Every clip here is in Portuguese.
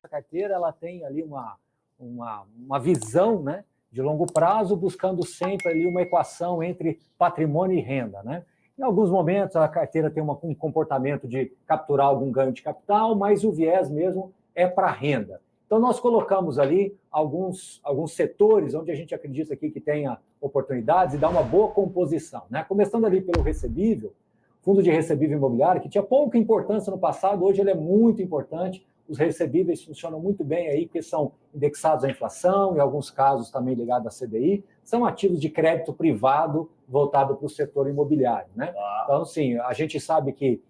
carteira ela tem ali uma visão, né, de longo prazo, buscando sempre ali uma equação entre patrimônio e renda, né? Em alguns momentos, a carteira tem um comportamento de capturar algum ganho de capital, mas o viés mesmo é para renda. Então, nós colocamos ali alguns setores onde a gente acredita aqui que tenha oportunidades e dá uma boa composição, né? Começando ali pelo recebível, fundo de recebível imobiliário, que tinha pouca importância no passado, hoje ele é muito importante. Os recebíveis funcionam muito bem aí, porque são indexados à inflação, em alguns casos também ligados à CDI, são ativos de crédito privado voltado para o setor imobiliário, né? Então, sim, a gente sabe que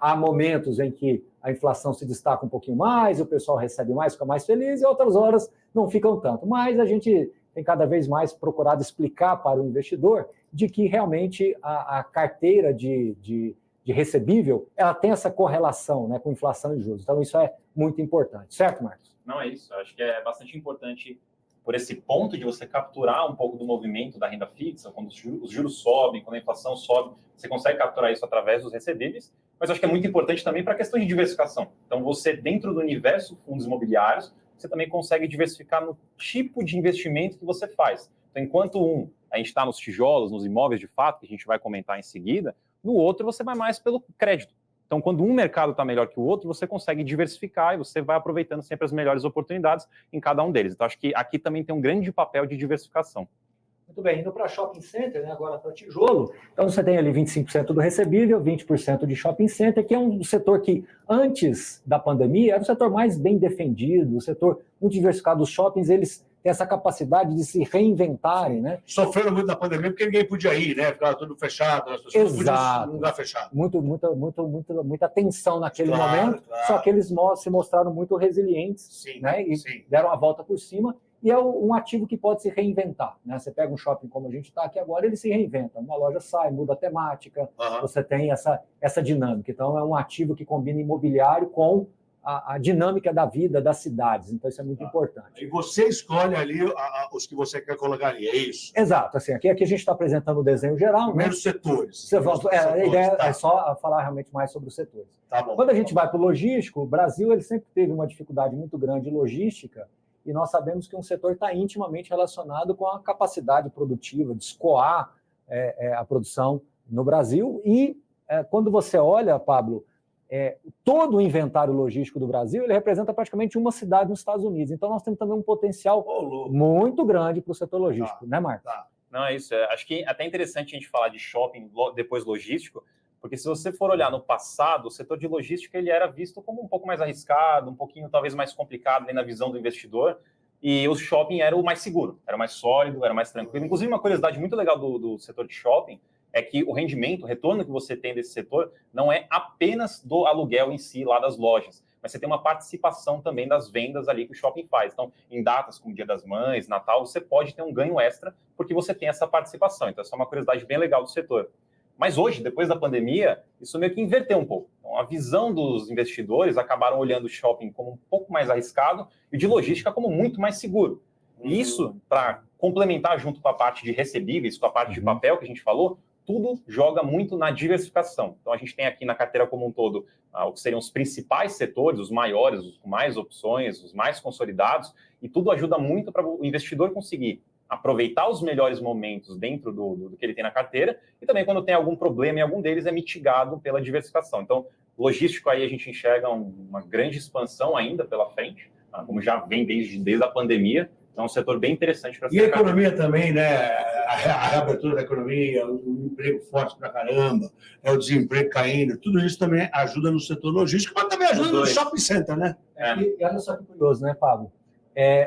há momentos em que a inflação se destaca um pouquinho mais, o pessoal recebe mais, fica mais feliz, e outras horas não ficam tanto. Mas a gente tem cada vez mais procurado explicar para o investidor de que realmente a carteira de recebível, ela tem essa correlação, né, com inflação e juros. Então, isso é muito importante. Certo, Marcos? Não, é isso. Eu acho que é bastante importante por esse ponto de você capturar um pouco do movimento da renda fixa, quando os juros sobem, quando a inflação sobe, você consegue capturar isso através dos recebíveis, mas eu acho que é muito importante também para a questão de diversificação. Então, você, dentro do universo fundos imobiliários, você também consegue diversificar no tipo de investimento que você faz. Então, enquanto a gente está nos tijolos, nos imóveis de fato, que a gente vai comentar em seguida, no outro você vai mais pelo crédito. Então, quando um mercado está melhor que o outro, você consegue diversificar e você vai aproveitando sempre as melhores oportunidades em cada um deles. Então, acho que aqui também tem um grande papel de diversificação. Muito bem, indo para shopping center, né, agora para tijolo, então você tem ali 25% do recebível, 20% de shopping center, que é um setor que, antes da pandemia, era o setor mais bem defendido, o setor muito diversificado. Os shoppings, eles têm essa capacidade de se reinventarem, né? Sofreram muito na pandemia porque ninguém podia ir, né? Ficava tudo fechado, as pessoas não podiam ir num lugar fechado. Muita tensão naquele momento, só que eles se mostraram muito resilientes, né? E deram a volta por cima. E é um ativo que pode se reinventar, né? Você pega um shopping como a gente está aqui agora, ele se reinventa. Uma loja sai, muda a temática, você tem essa dinâmica. Então, é um ativo que combina imobiliário com a dinâmica da vida das cidades. Então, isso é muito importante. E você escolhe ali os que você quer colocar ali, é isso? Exato. Assim, aqui a gente está apresentando o desenho geral. Primeiros setores. A ideia é só falar realmente mais sobre os setores. Tá bom. Quando a gente vai para o logístico, o Brasil ele sempre teve uma dificuldade muito grande de logística, e nós sabemos que um setor está intimamente relacionado com a capacidade produtiva de escoar a produção no Brasil. E quando você olha, Pablo, todo o inventário logístico do Brasil, ele representa praticamente uma cidade nos Estados Unidos. Então, nós temos também um potencial muito grande para o setor logístico, né, Marcos? Não, é isso. Acho que é até interessante a gente falar de shopping, depois logístico, porque se você for olhar no passado, o setor de logística ele era visto como um pouco mais arriscado, um pouquinho talvez mais complicado na visão do investidor, e o shopping era o mais seguro, era o mais sólido, era mais tranquilo. Inclusive, uma curiosidade muito legal do setor de shopping é que o rendimento, o retorno que você tem desse setor não é apenas do aluguel em si, lá das lojas, mas você tem uma participação também das vendas ali que o shopping faz. Então, em datas como Dia das Mães, Natal, você pode ter um ganho extra porque você tem essa participação. Então, essa é uma curiosidade bem legal do setor. Mas hoje, depois da pandemia, isso meio que inverteu um pouco. Então, a visão dos investidores acabaram olhando o shopping como um pouco mais arriscado e de logística como muito mais seguro. E isso, para complementar junto com a parte de recebíveis, com a parte de papel que a gente falou, tudo joga muito na diversificação. Então, a gente tem aqui na carteira como um todo o que seriam os principais setores, os maiores, os com mais opções, os mais consolidados, e tudo ajuda muito para o investidor conseguir aproveitar os melhores momentos dentro do que ele tem na carteira, e também quando tem algum problema em algum deles é mitigado pela diversificação. Então, logístico aí a gente enxerga uma grande expansão ainda pela frente, como já vem desde a pandemia. Então, é um setor bem interessante para ser. E a economia também, né? A reabertura da economia, o emprego forte pra caramba, o desemprego caindo, tudo isso também ajuda no setor logístico, mas também ajuda no shopping center, né? E olha só que curioso, né, Pablo?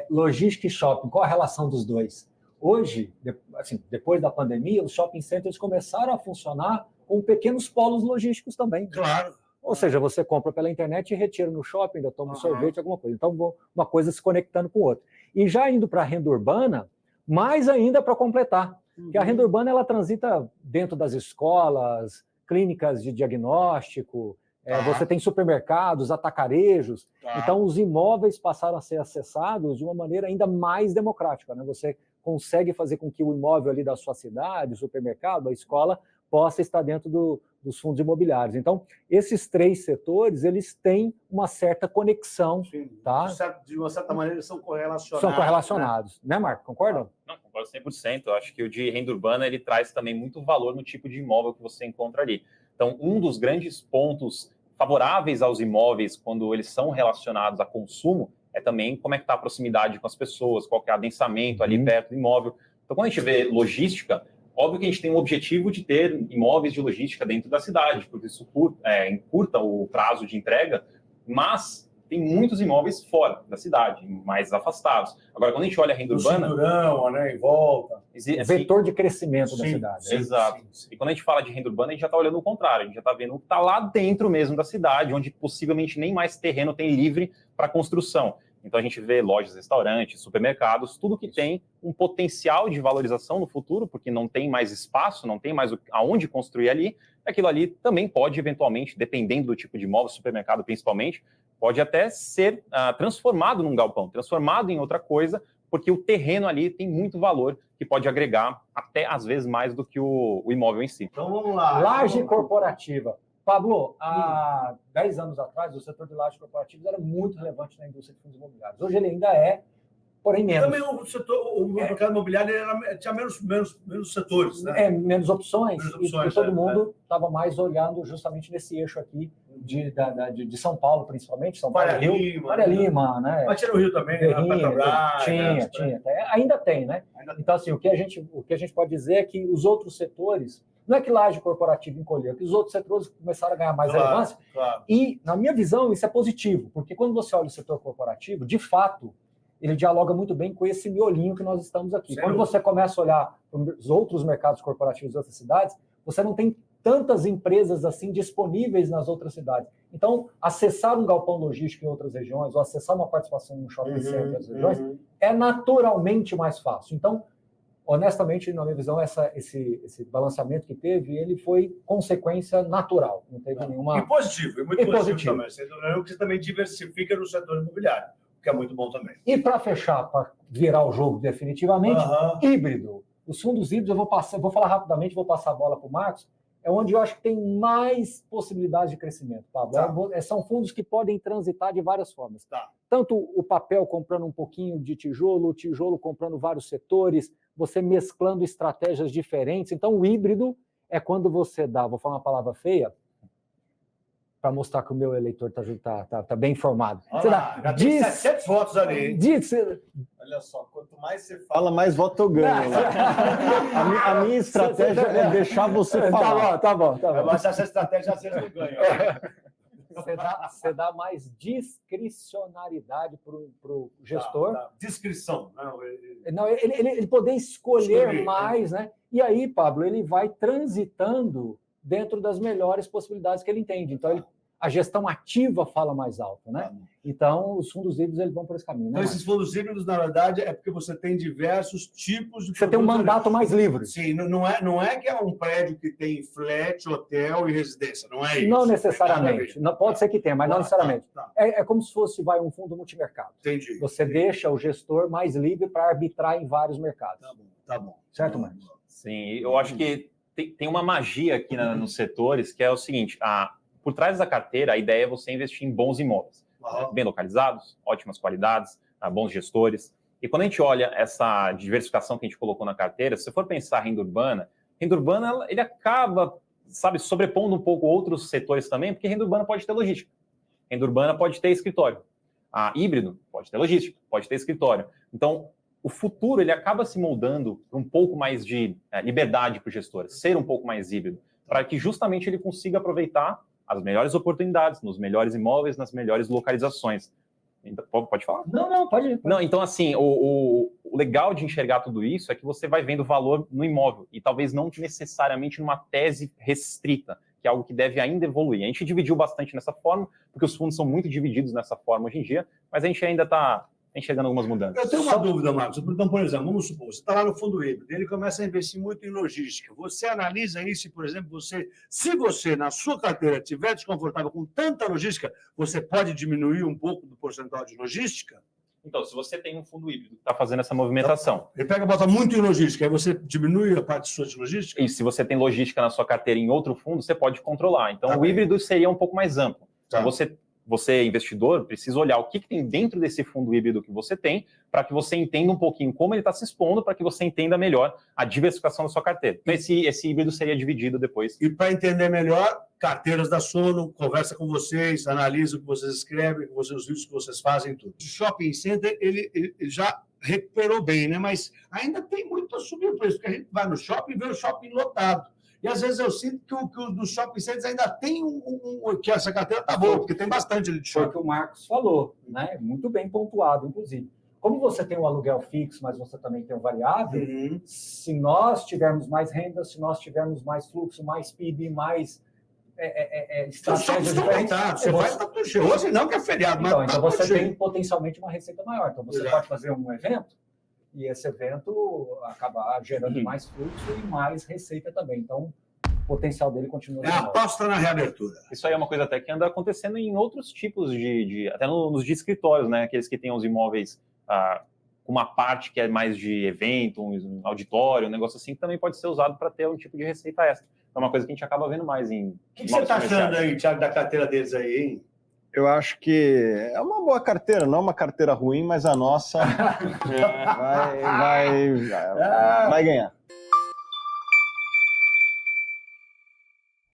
Logística e shopping, qual a relação dos dois? Hoje, assim, depois da pandemia, os shopping centers começaram a funcionar com pequenos polos logísticos também. Claro. Ou seja, você compra pela internet e retira no shopping, ainda toma um sorvete, alguma coisa. Então, uma coisa se conectando com outra. E já indo para a renda urbana, mais ainda para completar. Porque a renda urbana, ela transita dentro das escolas, clínicas de diagnóstico, você tem supermercados, atacarejos. Então, os imóveis passaram a ser acessados de uma maneira ainda mais democrática, né? Você consegue fazer com que o imóvel ali da sua cidade, o supermercado, a escola, possa estar dentro dos fundos imobiliários. Então, esses 3 setores, eles têm uma certa conexão. Sim, tá? De uma certa maneira, eles são correlacionados. São correlacionados, né, Marco? Concorda? Não, concordo 100%. Eu acho que o de renda urbana, ele traz também muito valor no tipo de imóvel que você encontra ali. Então, um dos grandes pontos favoráveis aos imóveis, quando eles são relacionados a consumo, é também como é que está a proximidade com as pessoas, qual que é o adensamento ali perto do imóvel. Então, quando a gente vê logística, óbvio que a gente tem o objetivo de ter imóveis de logística dentro da cidade, porque isso encurta o prazo de entrega, mas tem muitos imóveis fora da cidade, mais afastados. Agora, quando a gente olha a renda urbana... Cinturão, né, em volta. Vetor de crescimento da cidade. Exato. Sim. E quando a gente fala de renda urbana, a gente já está olhando o contrário, a gente já está vendo o que está lá dentro mesmo da cidade, onde possivelmente nem mais terreno tem livre para construção. Então a gente vê lojas, restaurantes, supermercados, tudo que tem um potencial de valorização no futuro, porque não tem mais espaço, não tem mais aonde construir ali. Aquilo ali também pode, eventualmente, dependendo do tipo de imóvel, supermercado principalmente, pode até ser transformado num galpão, transformado em outra coisa, porque o terreno ali tem muito valor que pode agregar até, às vezes, mais do que o imóvel em si. Então vamos lá. Laje corporativa. Pablo, há 10 anos atrás, o setor de lajes corporativas era muito relevante na indústria de fundos imobiliários. Hoje ele ainda é, porém menos. Também o mercado imobiliário tinha menos setores, né? Menos opções. E todo mundo estava mais olhando justamente nesse eixo aqui de São Paulo, principalmente. São Paulo, Faria Lima, né? Mas tinha no Rio também, Petrobras. Tinha. Ainda tem, né? Então, assim, o que a gente pode dizer é que os outros setores... Não é que laje corporativa encolheu, é que os outros setores começaram a ganhar mais relevância. Claro. E, na minha visão, isso é positivo, porque quando você olha o setor corporativo, de fato, ele dialoga muito bem com esse miolinho que nós estamos aqui. Sim. Quando você começa a olhar os outros mercados corporativos de outras cidades, você não tem tantas empresas assim disponíveis nas outras cidades. Então, acessar um galpão logístico em outras regiões, ou acessar uma participação em um shopping center em outras regiões, é naturalmente mais fácil. Então, honestamente, na minha visão, esse balanceamento que teve, ele foi consequência natural. Não teve nenhuma... E positivo, muito positivo também. Você também diversifica no setor imobiliário, o que é muito bom também. E para fechar, para virar o jogo definitivamente, híbrido. Os fundos híbridos, eu vou falar rapidamente, vou passar a bola para o Marcos, é onde eu acho que tem mais possibilidades de crescimento, Pablo. São fundos que podem transitar de várias formas. Tanto o papel comprando um pouquinho de tijolo, o tijolo comprando vários setores, você mesclando estratégias diferentes. Então, o híbrido é quando você dá, vou falar uma palavra feia, para mostrar que o meu eleitor está bem informado. Você dá, já tem 700 votos ali. Olha só, quanto mais você fala, mais voto eu ganho. A minha estratégia é deixar você falar. Tá bom. Mas essa estratégia às vezes não ganha. Você dá mais discricionariedade para o gestor. Discrição. Não, ele poder escolher mais, né? E aí, Pablo, ele vai transitando dentro das melhores possibilidades que ele entende. Então, a gestão ativa fala mais alto, né? Então, os fundos híbridos eles vão por esse caminho. Então, esses fundos híbridos, na verdade, é porque você tem diversos tipos de... Você tem um mandato mais livre. Sim, não é que é um prédio que tem flat, hotel e residência, não é isso. Não necessariamente. Não, pode ser que tenha, mas não necessariamente. É como se fosse um fundo multimercado. Entendi. Você deixa o gestor mais livre para arbitrar em vários mercados. Tá bom. Certo, Marcos? Sim, eu acho que tem uma magia aqui nos setores, que é o seguinte, por trás da carteira, a ideia é você investir em bons imóveis, bem localizados, ótimas qualidades, bons gestores. E quando a gente olha essa diversificação que a gente colocou na carteira, se você for pensar renda urbana, ele acaba, sobrepondo um pouco outros setores também, porque renda urbana pode ter logística, renda urbana pode ter escritório, híbrido pode ter logística, pode ter escritório. Então, o futuro ele acaba se moldando para um pouco mais de liberdade para o gestor, ser um pouco mais híbrido, para que justamente ele consiga aproveitar as melhores oportunidades, nos melhores imóveis, nas melhores localizações. Então, pode falar? Não, pode ir. Não, então, assim, o legal de enxergar tudo isso é que você vai vendo valor no imóvel, e talvez não necessariamente numa tese restrita, que é algo que deve ainda evoluir. A gente dividiu bastante nessa forma, porque os fundos são muito divididos nessa forma hoje em dia, mas a gente ainda está enxergando algumas mudanças. Eu tenho uma dúvida, Marcos. Então, por exemplo, vamos supor, você está lá no fundo híbrido, ele começa a investir muito em logística. Você analisa isso, por exemplo, se você, na sua carteira, estiver desconfortável com tanta logística, você pode diminuir um pouco do percentual de logística? Então, se você tem um fundo híbrido que está fazendo essa movimentação, Ele pega e bota muito em logística, aí você diminui a parte sua de logística? e se você tem logística na sua carteira em outro fundo, você pode controlar. Então, Tá o bem. híbrido seria um pouco mais amplo. Tá. Então, você, investidor, precisa olhar o que tem dentro desse fundo híbrido que você tem, para que você entenda um pouquinho como ele está se expondo, para que você entenda melhor a diversificação da sua carteira. Então, esse híbrido seria dividido depois. E para entender melhor, carteiras da Sono, conversa com vocês, analisa o que vocês escrevem, os vídeos que vocês fazem, tudo. O shopping center, ele já recuperou bem, né? Mas ainda tem muito a subir o preço, porque a gente vai no shopping e vê o shopping lotado. E às vezes eu sinto que o dos shopping centers ainda tem que essa carteira tá boa, porque tem bastante ali de Foi o shopping. que o Marcos falou, né? Muito bem pontuado, inclusive. Como você tem um aluguel fixo, mas você também tem um variável, se nós tivermos mais renda, se nós tivermos mais fluxo, mais PIB, mais estratégias diferentes, Você vai estar tudo cheio. Hoje não que é feriado, mas então tá você tudo cheio. tem potencialmente uma receita maior. Então você Exato. pode fazer um evento e esse evento acabar gerando mais fluxo e mais receita também. Então o potencial dele continua É a menor. aposta na reabertura. Isso aí é uma coisa até que anda acontecendo em outros tipos até nos de escritórios, né? Aqueles que têm os imóveis com uma parte que é mais de evento, um auditório, um negócio assim, que também pode ser usado para ter um tipo de receita extra. É uma coisa que a gente acaba vendo mais em. O que você está achando aí, Thiago, da carteira deles aí, hein? Eu acho que é uma boa carteira, não é uma carteira ruim, mas a nossa vai ganhar.